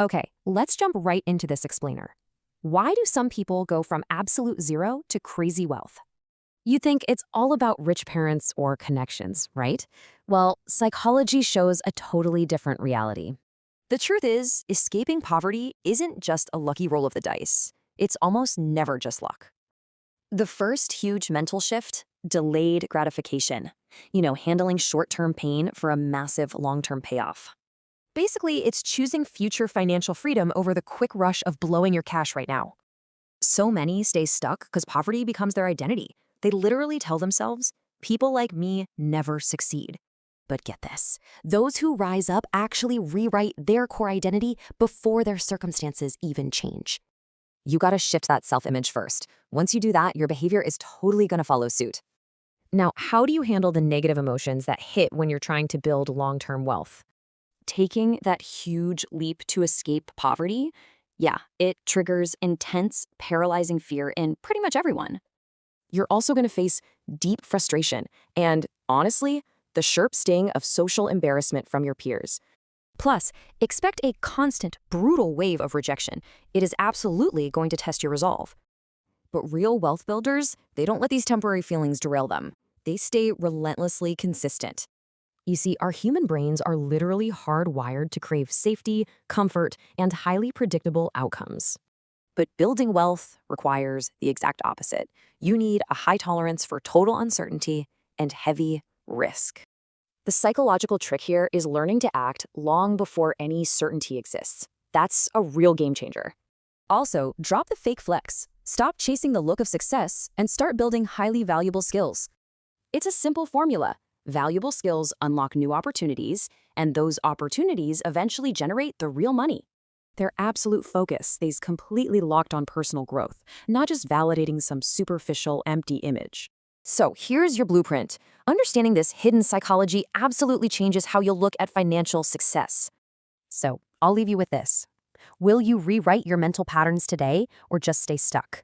Okay, let's jump right into this explainer. Why do some people go from absolute zero to crazy wealth? You think it's all about rich parents or connections, right? Well, psychology shows a totally different reality. The truth is, escaping poverty isn't just a lucky roll of the dice. It's almost never just luck. The first huge mental shift, delayed gratification. Handling short-term pain for a massive long-term payoff. Basically, it's choosing future financial freedom over the quick rush of blowing your cash right now. So many stay stuck because poverty becomes their identity. They literally tell themselves, people like me never succeed. But get this, those who rise up actually rewrite their core identity before their circumstances even change. You gotta shift that self-image first. Once you do that, your behavior is totally gonna follow suit. Now, how do you handle the negative emotions that hit when you're trying to build long-term wealth? Taking that huge leap to escape poverty, yeah, it triggers intense, paralyzing fear in pretty much everyone. You're also going to face deep frustration and, honestly, the sharp sting of social embarrassment from your peers. Plus, expect a constant, brutal wave of rejection. It is absolutely going to test your resolve. But real wealth builders, they don't let these temporary feelings derail them. They stay relentlessly consistent. You see, our human brains are literally hardwired to crave safety, comfort, and highly predictable outcomes. But building wealth requires the exact opposite. You need a high tolerance for total uncertainty and heavy risk. The psychological trick here is learning to act long before any certainty exists. That's a real game changer. Also, drop the fake flex. Stop chasing the look of success and start building highly valuable skills. It's a simple formula. Valuable skills unlock new opportunities, and those opportunities eventually generate the real money. Their absolute focus stays completely locked on personal growth, not just validating some superficial, empty image. So here's your blueprint. Understanding this hidden psychology absolutely changes how you'll look at financial success. So, I'll leave you with this. Will you rewrite your mental patterns today or just stay stuck?